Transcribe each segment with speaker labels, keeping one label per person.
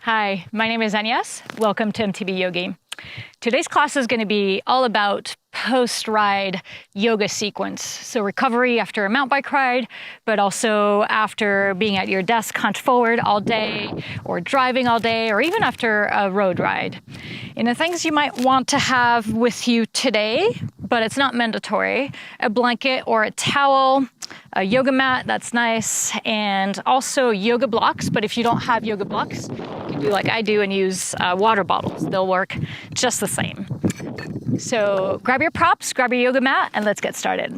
Speaker 1: Hi, my name is Agnes. Welcome to MTB Yogi. Today's class is going to be all about post-ride yoga sequence. So recovery after a mountain bike ride, but also after being at your desk hunched forward all day, or driving all day, or even after a road ride. And the things you might want to have with you today, but it's not mandatory, a blanket or a towel, a yoga mat, that's nice, and also yoga blocks. But if you don't have yoga blocks, you can do like I do and use water bottles. They'll work just the same. So grab your props, grab your yoga mat, and let's get started.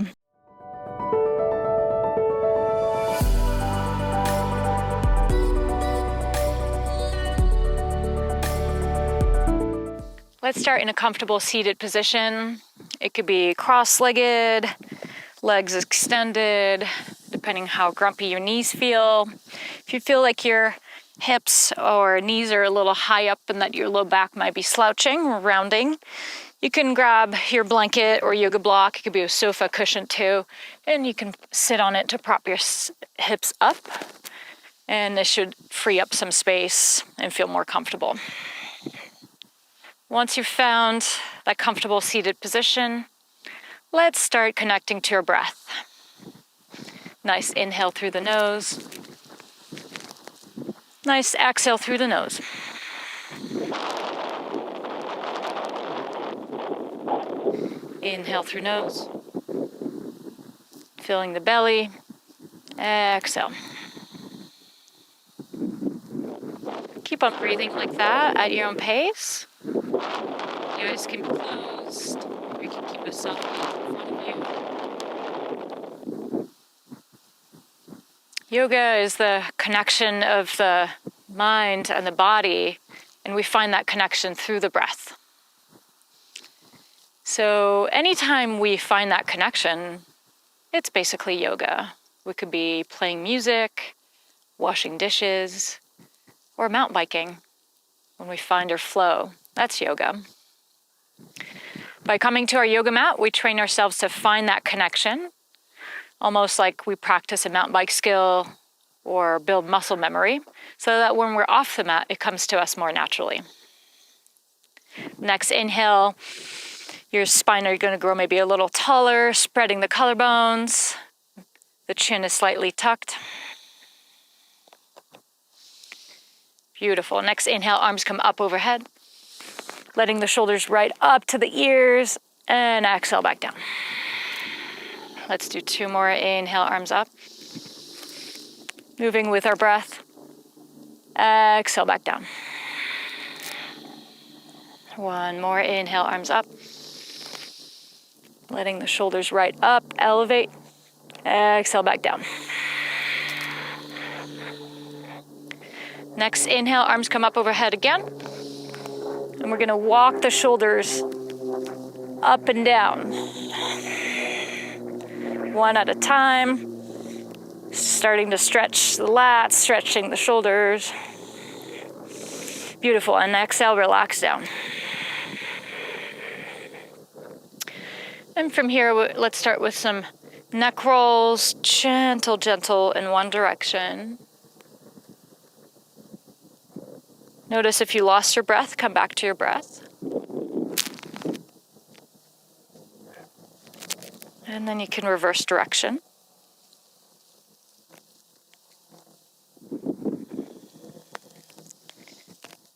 Speaker 1: Let's start in a comfortable seated position. It could be cross-legged, legs extended, depending how grumpy your knees feel. If you feel like your hips or knees are a little high up and that your low back might be slouching or rounding, you can grab your blanket or yoga block. It could be a sofa cushion too, and you can sit on it to prop your hips up. And this should free up some space and feel more comfortable. Once you've found that comfortable seated position, let's start connecting to your breath. Nice inhale through the nose. Nice exhale through the nose. Inhale through nose. Filling the belly. Exhale. Keep on breathing like that at your own pace. Your eyes can be closed, or you can keep a soft in front of you. Yoga is the connection of the mind and the body, and we find that connection through the breath. So anytime we find that connection, it's basically yoga. We could be playing music, washing dishes, or mountain biking. When we find our flow, that's yoga. By coming to our yoga mat, we train ourselves to find that connection, almost like we practice a mountain bike skill or build muscle memory, so that when we're off the mat, it comes to us more naturally. Next inhale, your spine are going to grow maybe a little taller, spreading the collarbones. The chin is slightly tucked. Beautiful. Next inhale, arms come up overhead, letting the shoulders right up to the ears, and exhale back down. Let's do two more. Inhale, arms up. Moving with our breath. Exhale back down. One more. Inhale, arms up. Letting the shoulders right up, elevate. Exhale back down. Next inhale, arms come up overhead again. And we're going to walk the shoulders up and down. One at a time. Starting to stretch the lats, stretching the shoulders. Beautiful. And exhale, relax down. And from here, let's start with some neck rolls. Gentle, gentle in one direction. Notice if you lost your breath, come back to your breath. And then you can reverse direction.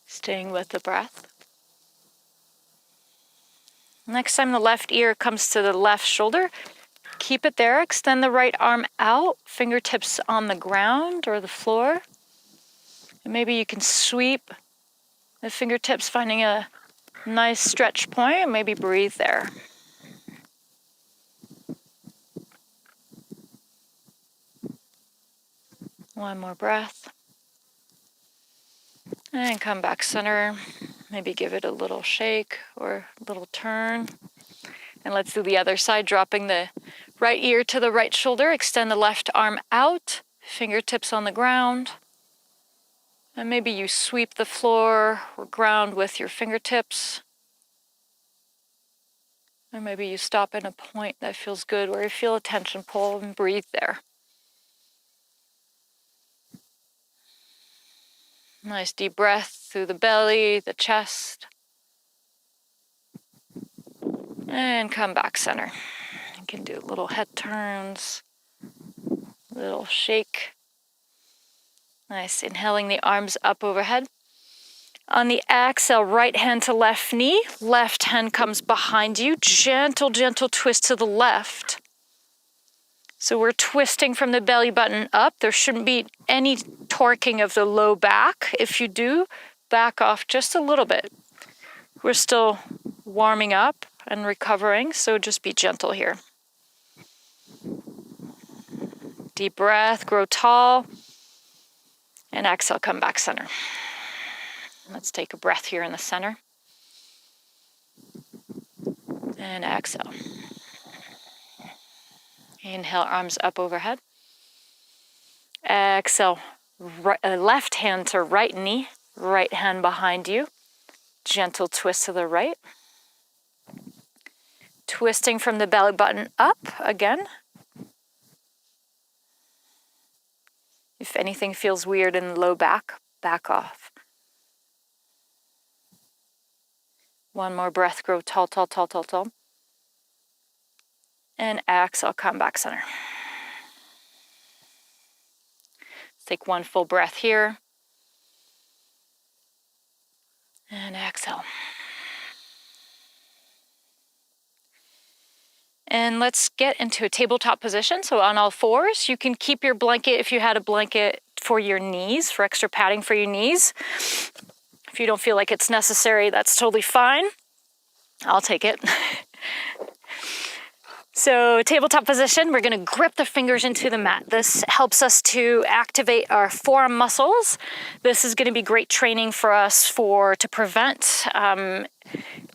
Speaker 1: Staying with the breath. Next time the left ear comes to the left shoulder, keep it there. Extend the right arm out, fingertips on the ground or the floor. And maybe you can sweep the fingertips, finding a nice stretch point, and maybe breathe there. One more breath. And come back center. Maybe give it a little shake or a little turn. And let's do the other side, dropping the right ear to the right shoulder. Extend the left arm out, fingertips on the ground. And maybe you sweep the floor or ground with your fingertips. Or maybe you stop in a point that feels good where you feel a tension pull and breathe there. Nice deep breath. through the belly, the chest, and come back center. You can do little head turns, little shake. Nice, inhaling the arms up overhead. On the exhale, right hand to left knee, left hand comes behind you, gentle, gentle twist to the left. So we're twisting from the belly button up. There shouldn't be any torquing of the low back. If you do, back off just a little bit. We're still warming up and recovering, so just be gentle here. Deep breath, grow tall, and exhale, come back center. Let's take a breath here in the center. And exhale. Inhale, arms up overhead. Exhale, left hand to right knee, right hand behind you. Gentle twist to the right. Twisting from the belly button up again. If anything feels weird in the low back, back off. One more breath, grow tall, tall, tall, tall, tall. And exhale, come back center. Take one full breath here. And exhale. And let's get into a tabletop position. So on all fours, you can keep your blanket if you had a blanket for your knees, for extra padding for your knees. If you don't feel like it's necessary, that's totally fine. I'll take it. So tabletop position, we're going to grip the fingers into the mat. This helps us to activate our forearm muscles. This is going to be great training for us to prevent arm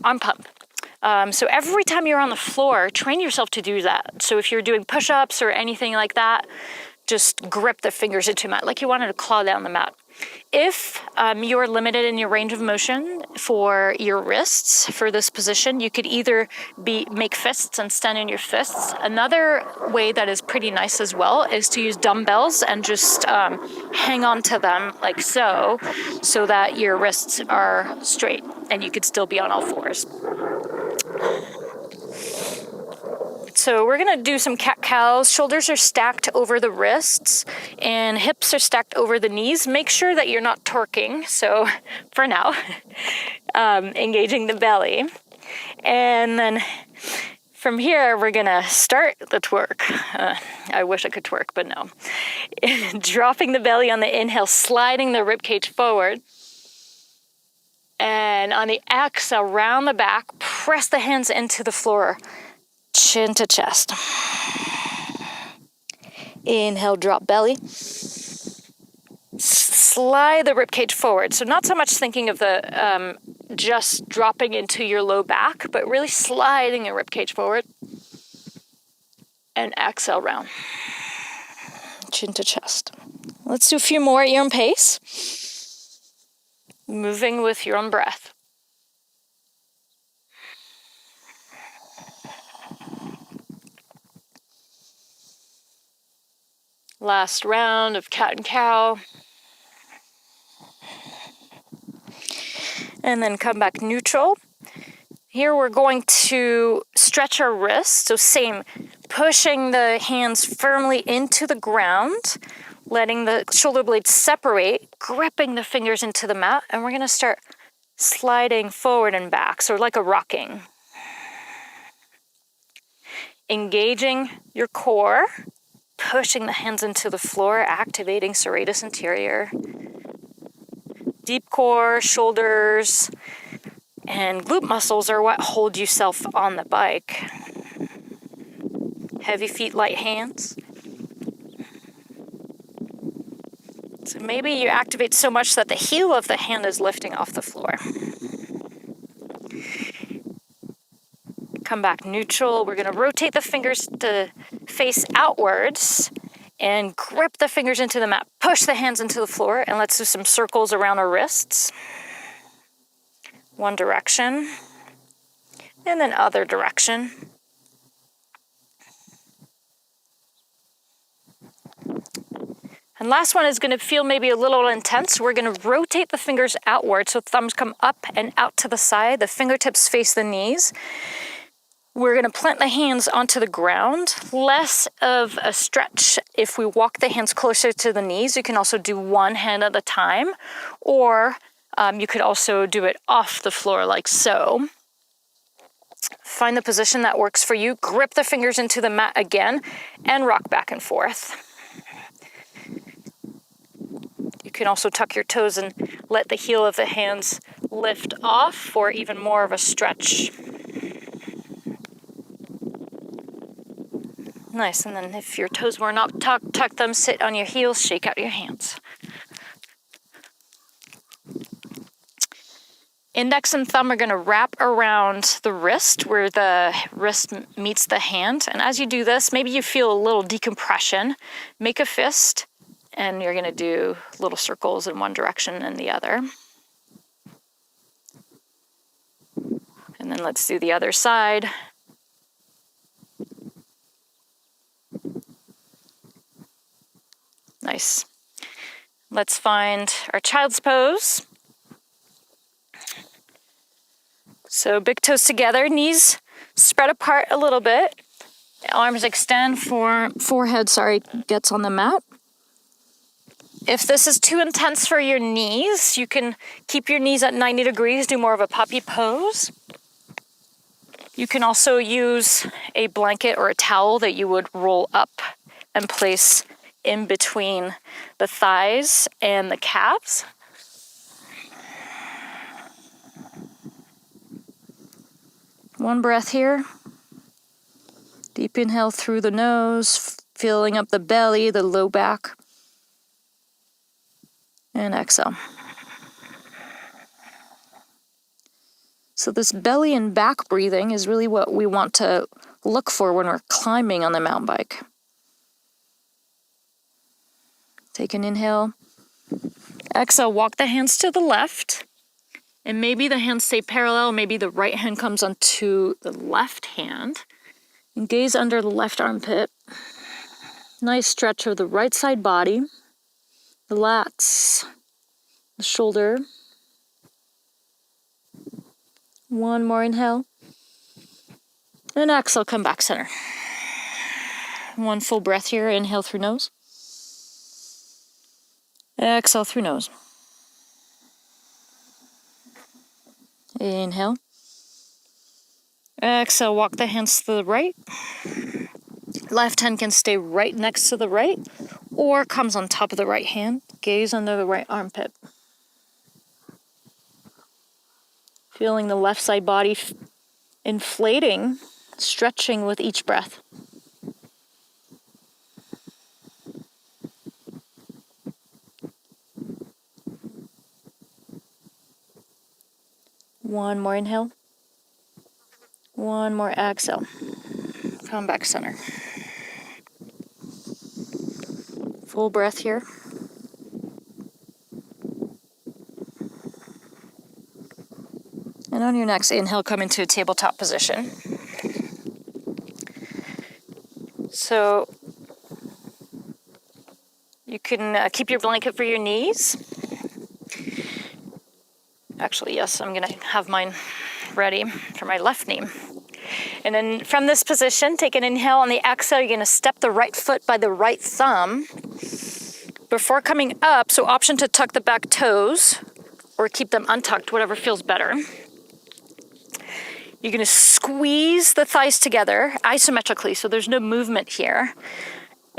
Speaker 1: pump. So every time you're on the floor, train yourself to do that. So if you're doing push-ups or anything like that, just grip the fingers into the mat like you wanted to claw down the mat. If you're limited in your range of motion for your wrists for this position, you could either make fists and stand in your fists. Another way that is pretty nice as well is to use dumbbells and just hang on to them like so that your wrists are straight and you could still be on all fours. So we're going to do some cat-cows. Shoulders are stacked over the wrists and hips are stacked over the knees. Make sure that you're not torquing. So for now, engaging the belly. And then from here, we're going to start the twerk. I wish I could twerk, but no. Dropping the belly on the inhale, sliding the ribcage forward. And on the exhale, round the back, press the hands into the floor. Chin to chest. Inhale, drop belly. Slide the ribcage forward. So not so much thinking of the just dropping into your low back, but really sliding the ribcage forward. And exhale, round. Chin to chest. Let's do a few more at your own pace. Moving with your own breath. Last round of cat and cow. And then come back neutral. Here we're going to stretch our wrists. So same, pushing the hands firmly into the ground, letting the shoulder blades separate, gripping the fingers into the mat. And we're going to start sliding forward and back. So like a rocking. Engaging your core. Pushing the hands into the floor, activating serratus anterior. Deep core, shoulders, and glute muscles are what hold yourself on the bike. Heavy feet, light hands. So maybe you activate so much that the heel of the hand is lifting off the floor. Come back neutral. We're going to rotate the fingers to face outwards and grip the fingers into the mat. Push the hands into the floor and let's do some circles around our wrists. One direction and then other direction. And last one is going to feel maybe a little intense. We're going to rotate the fingers outward, so thumbs come up and out to the side. The fingertips face the knees. We're going to plant the hands onto the ground. Less of a stretch if we walk the hands closer to the knees. You can also do one hand at a time, or you could also do it off the floor like so. Find the position that works for you. Grip the fingers into the mat again and rock back and forth. You can also tuck your toes and let the heel of the hands lift off for even more of a stretch. Nice, and then if your toes were not tucked, tuck them, sit on your heels, shake out your hands. Index and thumb are going to wrap around the wrist where the wrist meets the hand. And as you do this, maybe you feel a little decompression. Make a fist, and you're going to do little circles in one direction and the other. And then let's do the other side. Nice. Let's find our child's pose. So big toes together, knees spread apart a little bit. Arms extend, forehead gets on the mat. If this is too intense for your knees, you can keep your knees at 90 degrees, do more of a puppy pose. You can also use a blanket or a towel that you would roll up and place in between the thighs and the calves. One breath here. Deep inhale through the nose, filling up the belly, the low back. And exhale. So this belly and back breathing is really what we want to look for when we're climbing on the mountain bike. Take an inhale. Exhale, walk the hands to the left. And maybe the hands stay parallel, maybe the right hand comes onto the left hand. And gaze under the left armpit. Nice stretch of the right side body, the lats, the shoulder. One more inhale. And exhale, come back center. One full breath here, inhale through nose. Exhale through nose. Inhale. Exhale, walk the hands to the right. Left hand can stay right next to the right or comes on top of the right hand. Gaze under the right armpit. Feeling the left side body inflating, stretching with each breath. One more inhale. One more exhale. Come back center. Full breath here. And on your next inhale, come into a tabletop position. So you can keep your blanket for your knees. Actually, yes, I'm gonna have mine ready for my left knee. And then from this position, take an inhale. On the exhale, you're gonna step the right foot by the right thumb. Before coming up, so option to tuck the back toes or keep them untucked, whatever feels better. You're gonna squeeze the thighs together isometrically, so there's no movement here.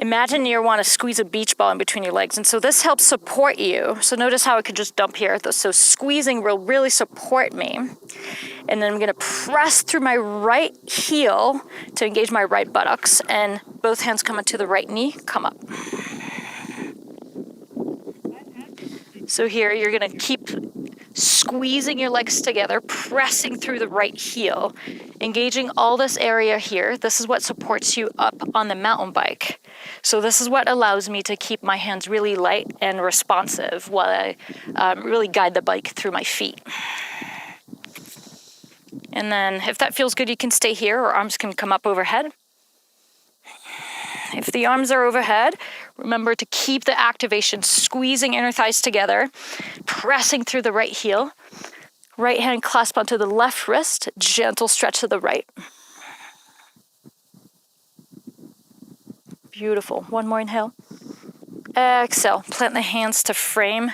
Speaker 1: Imagine you want to squeeze a beach ball in between your legs, and so this helps support you. So notice how I could just dump here. So squeezing will really support me. And then I'm going to press through my right heel to engage my right buttocks, and both hands come into the right knee, come up. So here you're going to keep squeezing your legs together, pressing through the right heel, engaging all this area here. This is what supports you up on the mountain bike. So this is what allows me to keep my hands really light and responsive while I really guide the bike through my feet. And then if that feels good, you can stay here, or arms can come up overhead. If the arms are overhead, remember to keep the activation, squeezing inner thighs together, pressing through the right heel. Right hand clasp onto the left wrist, gentle stretch to the right. Beautiful. One more inhale. Exhale, plant the hands to frame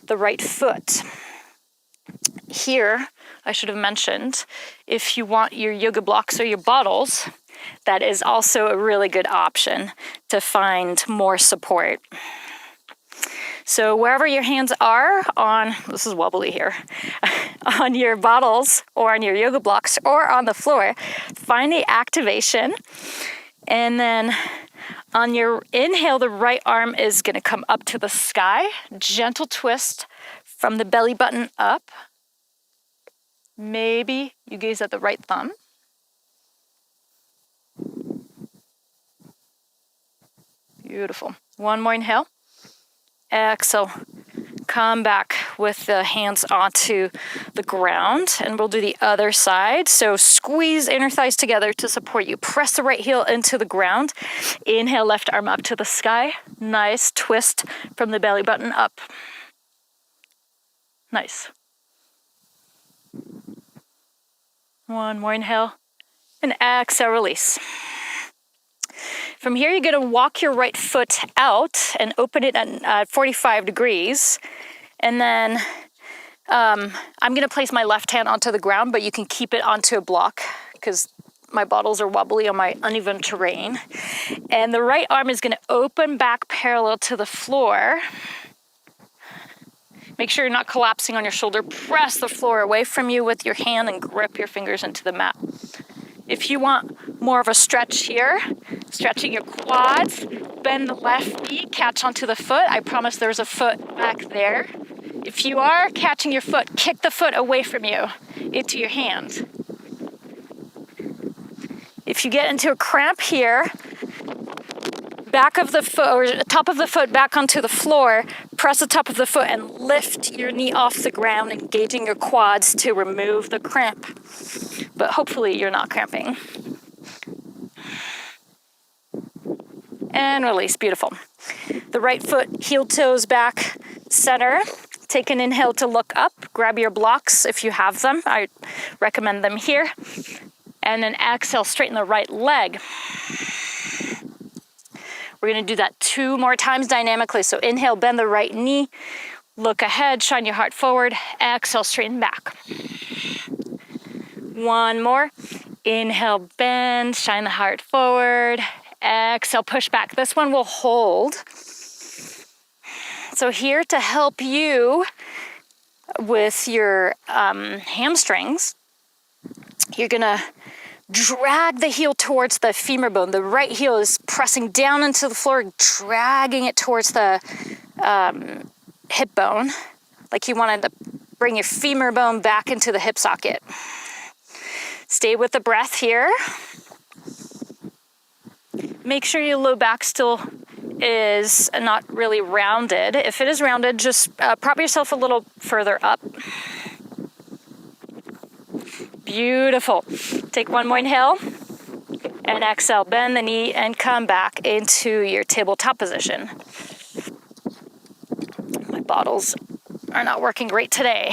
Speaker 1: the right foot. Here, I should have mentioned, if you want your yoga blocks or your bottles, that is also a really good option to find more support. So wherever your hands are on, this is wobbly here, on your bottles or on your yoga blocks or on the floor, find the activation. And then on your inhale, the right arm is going to come up to the sky. Gentle twist from the belly button up. Maybe you gaze at the right thumb. Beautiful. One more inhale. Exhale. Come back with the hands onto the ground, and we'll do the other side. So squeeze inner thighs together to support you. Press the right heel into the ground. Inhale, left arm up to the sky. Nice twist from the belly button up. Nice. One more inhale, and exhale, release. From here, you're going to walk your right foot out and open it at 45 degrees. And then I'm going to place my left hand onto the ground, but you can keep it onto a block because my bottles are wobbly on my uneven terrain. And the right arm is going to open back parallel to the floor. Make sure you're not collapsing on your shoulder. Press the floor away from you with your hand and grip your fingers into the mat. If you want more of a stretch here, stretching your quads, bend the left knee, catch onto the foot. I promise there's a foot back there. If you are catching your foot, kick the foot away from you into your hand. If you get into a cramp here, back of the foot or top of the foot back onto the floor, press the top of the foot and lift your knee off the ground, engaging your quads to remove the cramp. But hopefully you're not cramping. And release, beautiful. The right foot, heel toes back, center. Take an inhale to look up. Grab your blocks if you have them. I recommend them here. And then exhale, straighten the right leg. We're going to do that 2 more times dynamically. So inhale, bend the right knee. Look ahead, shine your heart forward. Exhale, straighten back. One more. Inhale, bend, shine the heart forward. Exhale, push back. This one will hold. So here to help you with your hamstrings, you're going to drag the heel towards the femur bone. The right heel is pressing down into the floor, dragging it towards the hip bone, like you wanted to bring your femur bone back into the hip socket. Stay with the breath here. Make sure your low back still is not really rounded. If it is rounded, just prop yourself a little further up. Beautiful. Take one more inhale and exhale. Bend the knee and come back into your tabletop position. My bottles are not working great today.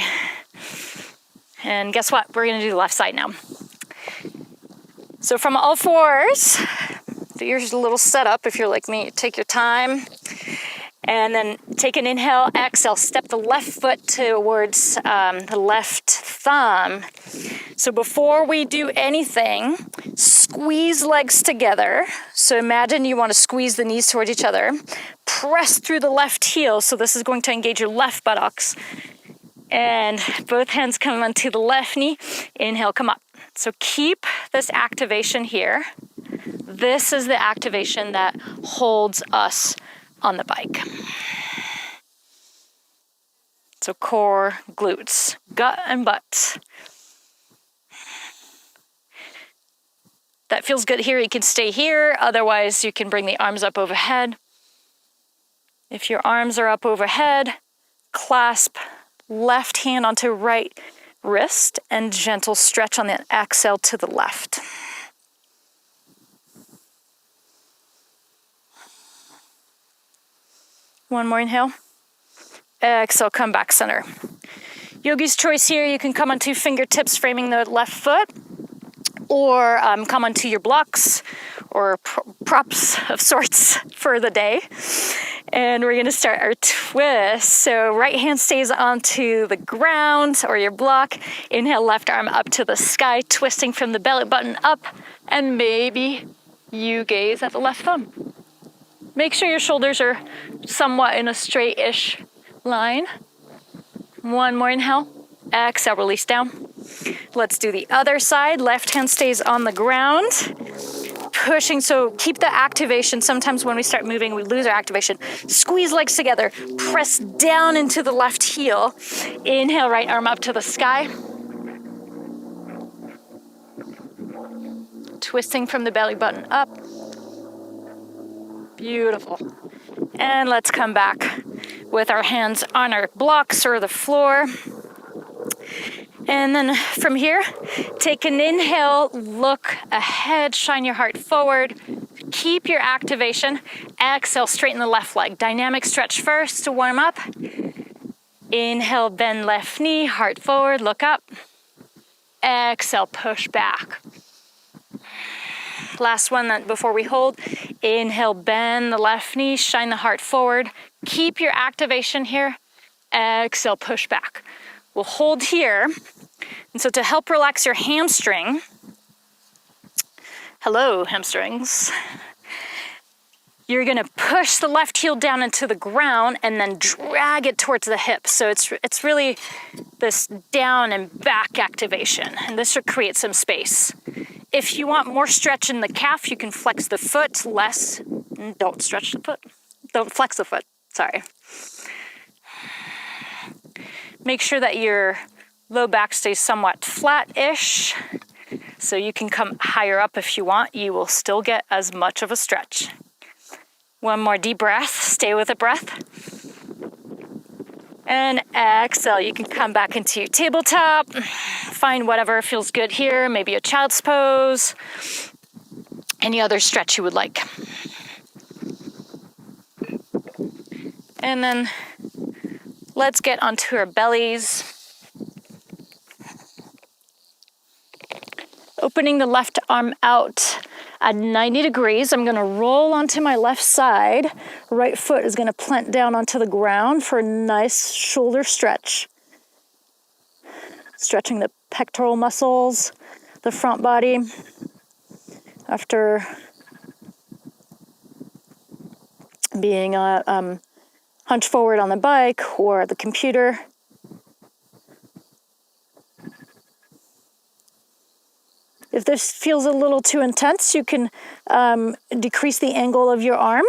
Speaker 1: And guess what? We're going to do the left side now. So from all fours, here's a little setup. If you're like me, take your time. And then take an inhale, exhale, step the left foot towards the left thumb. So before we do anything, squeeze legs together. So imagine you want to squeeze the knees towards each other. Press through the left heel. So this is going to engage your left buttocks. And both hands come onto the left knee. Inhale, come up. So keep this activation here. This is the activation that holds us on the bike. So core, glutes, gut and butt. That feels good here. You can stay here. Otherwise, you can bring the arms up overhead. If your arms are up overhead, clasp left hand onto right wrist and gentle stretch on the exhale to the left. One more inhale. Exhale, come back center. Yogi's choice here, you can come onto fingertips framing the left foot, or come onto your blocks or props of sorts for the day. And we're gonna start our twist. So right hand stays onto the ground or your block. Inhale, left arm up to the sky, twisting from the belly button up, and maybe you gaze at the left thumb. Make sure your shoulders are somewhat in a straight-ish line. One more inhale. Exhale, release down. Let's do the other side. Left hand stays on the ground. Pushing, so keep the activation. Sometimes when we start moving, we lose our activation. Squeeze legs together. Press down into the left heel. Inhale, right arm up to the sky. Twisting from the belly button up. Beautiful. And let's come back with our hands on our blocks or the floor. And then from here, take an inhale, look ahead, shine your heart forward. Keep your activation. Exhale, straighten the left leg. Dynamic stretch first to warm up. Inhale, bend left knee, heart forward, look up. Exhale, push back. Last one before we hold. Inhale, bend the left knee, shine the heart forward. Keep your activation here. Exhale, push back. We'll hold here. And so to help relax your hamstring, hello hamstrings, you're gonna push the left heel down into the ground and then drag it towards the hip. So it's really this down and back activation, and this should create some space. If you want more stretch in the calf, you can flex the foot less. Don't stretch the foot. Don't flex the foot, sorry. Make sure that your low back stays somewhat flat-ish, so you can come higher up if you want. You will still get as much of a stretch. One more deep breath, stay with the breath. And exhale, you can come back into your tabletop. Find whatever feels good here, maybe a child's pose, any other stretch you would like. And then let's get onto our bellies. Opening the left arm out at 90 degrees. I'm gonna roll onto my left side. Right foot is gonna plant down onto the ground for a nice shoulder stretch. Stretching the pectoral muscles, the front body. After being hunched forward on the bike or the computer. If this feels a little too intense, you can decrease the angle of your arm.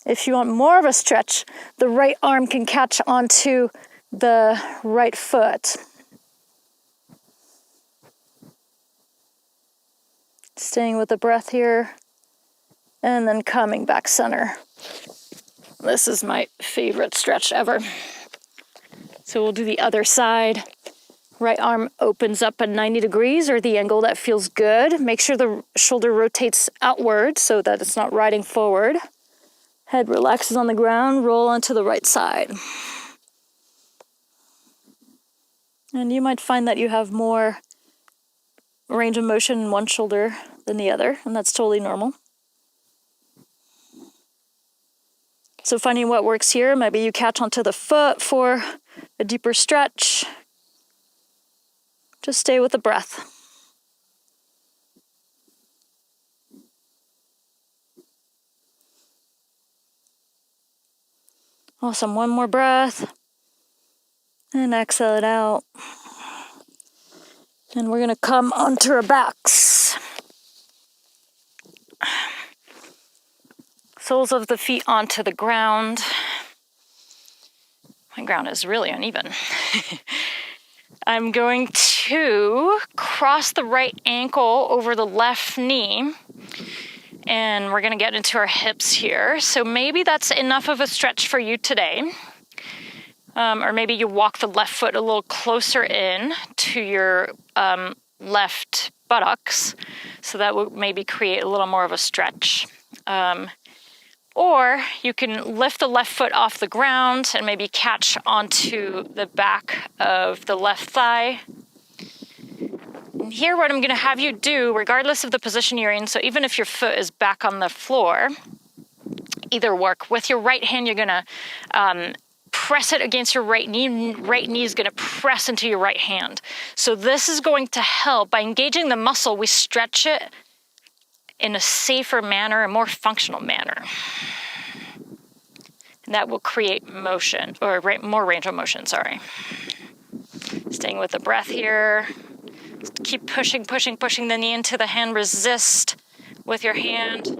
Speaker 1: If you want more of a stretch, the right arm can catch onto the right foot. Staying with the breath here, and then coming back center. This is my favorite stretch ever. So we'll do the other side. Right arm opens up at 90 degrees or the angle that feels good. Make sure the shoulder rotates outward so that it's not riding forward. Head relaxes on the ground, roll onto the right side. And you might find that you have more range of motion in one shoulder than the other, and that's totally normal. So finding what works here, maybe you catch onto the foot for a deeper stretch. Just stay with the breath. Awesome, one more breath. And exhale it out. And we're gonna come onto our backs. Soles of the feet onto the ground. My ground is really uneven. I'm going to cross the right ankle over the left knee, and we're gonna get into our hips here. So maybe that's enough of a stretch for you today. Or maybe you walk the left foot a little closer in to your left buttocks. So that would maybe create a little more of a stretch. Or you can lift the left foot off the ground and maybe catch onto the back of the left thigh. And here what I'm going to have you do, regardless of the position you're in, so even if your foot is back on the floor, either work. With your right hand, you're going to press it against your right knee. Right knee is going to press into your right hand. So this is going to help. By engaging the muscle, we stretch it in a safer manner, a more functional manner. And that will create motion, or more range of motion, sorry. Staying with the breath here. Keep pushing the knee into the hand. Resist with your hand.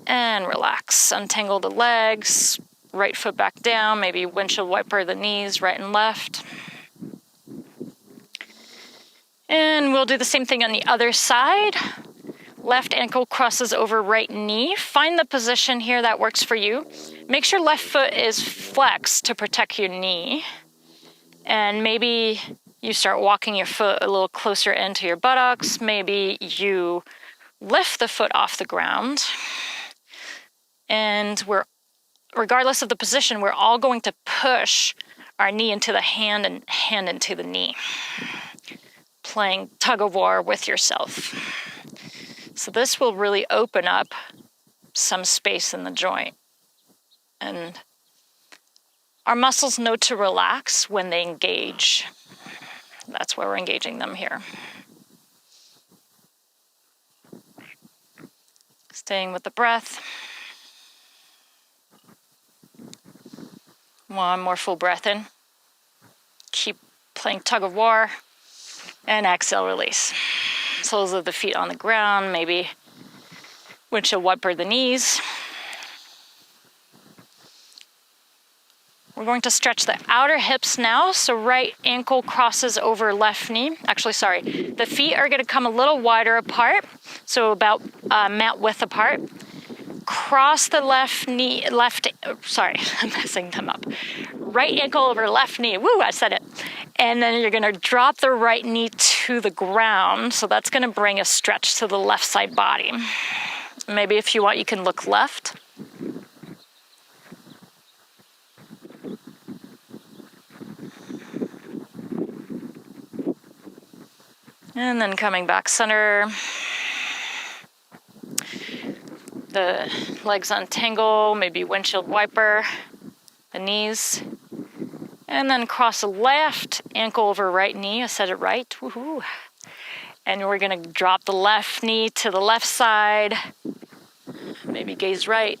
Speaker 1: And relax. Untangle the legs. Right foot back down. Maybe windshield wiper the knees, right and left. And we'll do the same thing on the other side. Left ankle crosses over right knee. Find the position here that works for you. Make sure left foot is flexed to protect your knee. And maybe you start walking your foot a little closer into your buttocks. Maybe you lift the foot off the ground. And regardless of the position, we're all going to push our knee into the hand and hand into the knee. Playing tug of war with yourself. So this will really open up some space in the joint. And our muscles know to relax when they engage. That's why we're engaging them here. Staying with the breath. One more full breath in. Keep playing tug of war. And exhale, release. Soles of the feet on the ground, maybe windshield wiper the knees. We're going to stretch the outer hips now, so right ankle crosses over left knee. Actually, sorry, the feet are going to come a little wider apart, so about mat width apart. Cross the I'm messing them up. Right ankle over left knee. Woo, I said it. And then you're going to drop the right knee to the ground. So that's going to bring a stretch to the left side body. Maybe if you want, you can look left. And then coming back center. The legs untangle, maybe windshield wiper, the knees. And then cross the left ankle over right knee. I said it right. Woohoo. And we're going to drop the left knee to the left side. Maybe gaze right.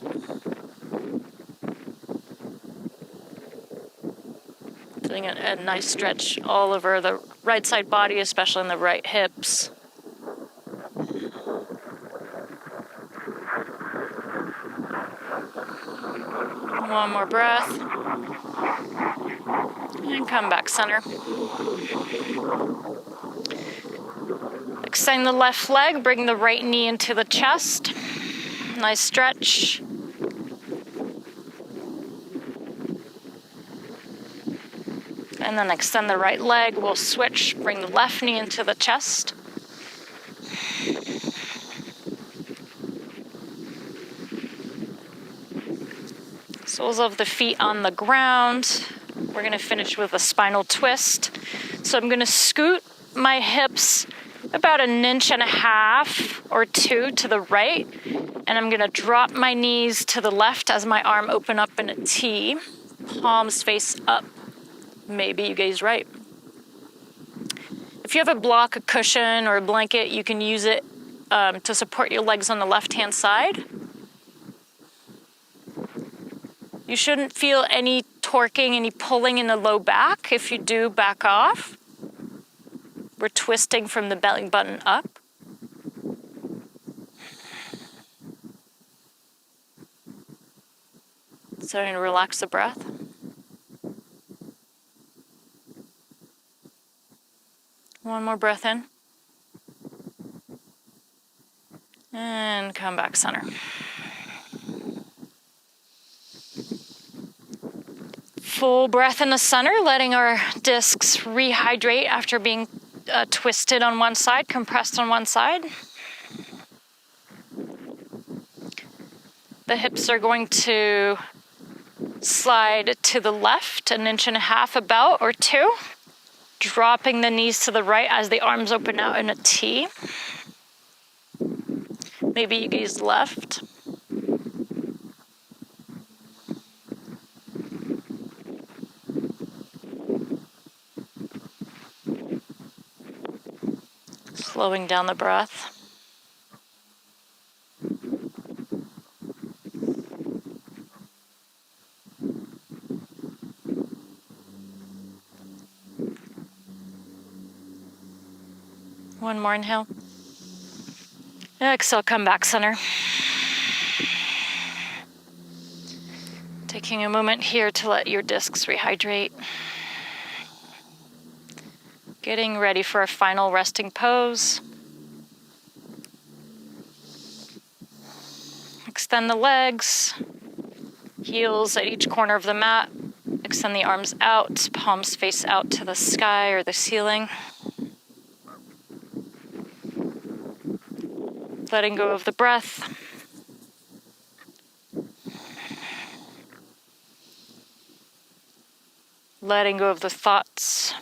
Speaker 1: Doing a nice stretch all over the right side body, especially in the right hips. One more breath. And come back center. Extend the left leg, bring the right knee into the chest. Nice stretch. And then extend the right leg. We'll switch, bring the left knee into the chest. Soles of the feet on the ground. We're going to finish with a spinal twist. So I'm going to scoot my hips about 1.5 inches or 2 to the right. And I'm going to drop my knees to the left as my arm open up in a T. Palms face up. Maybe you gaze right. If you have a block, a cushion, or a blanket, you can use it to support your legs on the left-hand side. You shouldn't feel any torquing, any pulling in the low back. If you do, back off. We're twisting from the belly button up. Starting to relax the breath. One more breath in. And come back center. Full breath in the center, letting our discs rehydrate after being twisted on one side, compressed on one side. The hips are going to slide to the left 1.5 inches about or 2, dropping the knees to the right as the arms open out in a T. Maybe you gaze left. Slowing down the breath. One more inhale. Exhale, come back center. Taking a moment here to let your discs rehydrate. Getting ready for a final resting pose. Extend the legs, heels at each corner of the mat. Extend the arms out, palms face out to the sky or the ceiling. Letting go of the breath. Letting go of the thoughts.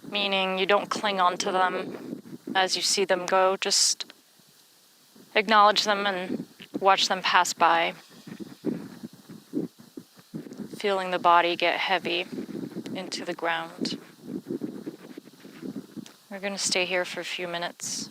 Speaker 1: Meaning you don't cling on to them as you see them go. Just acknowledge them and watch them pass by. Feeling the body get heavy into the ground. We're going to stay here for a few minutes.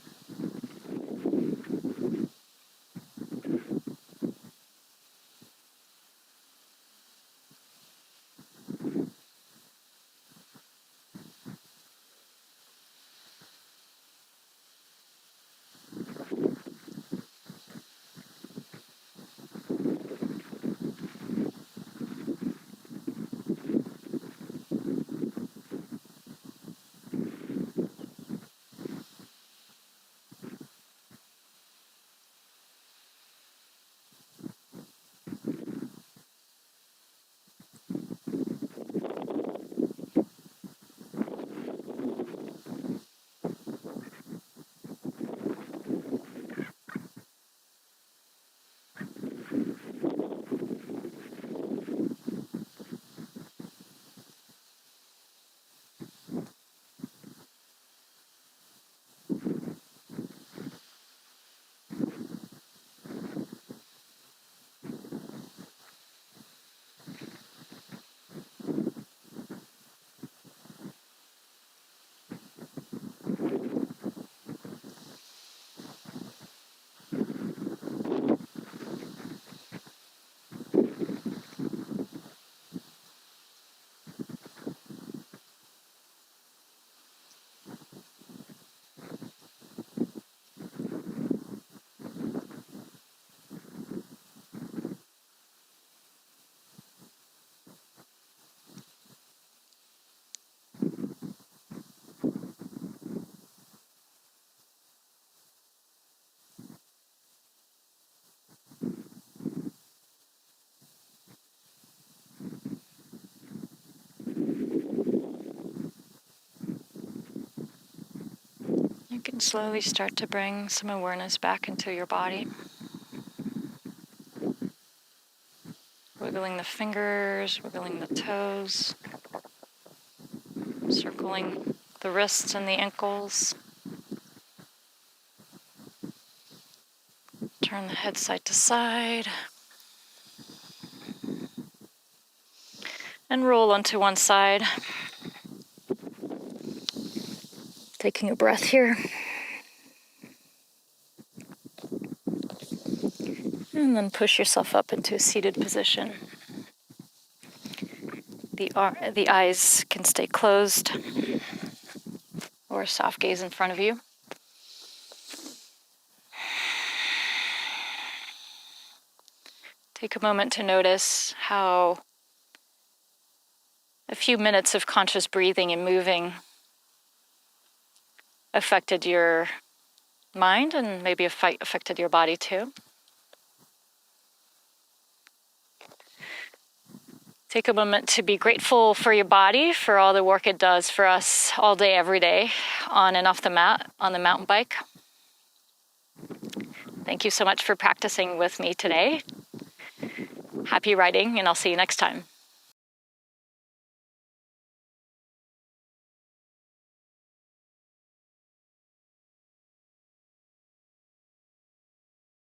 Speaker 1: You can slowly start to bring some awareness back into your body. Wiggling the fingers, wiggling the toes, circling the wrists and the ankles. Turn the head side to side. And roll onto one side. Taking a breath here. And then push yourself up into a seated position. The eyes can stay closed or soft gaze in front of you. Take a moment to notice how a few minutes of conscious breathing and moving affected your mind and maybe affected your body too. Take a moment to be grateful for your body, for all the work it does for us all day, every day, on and off the mat, on the mountain bike. Thank you so much for practicing with me today. Happy riding, and I'll see you next time.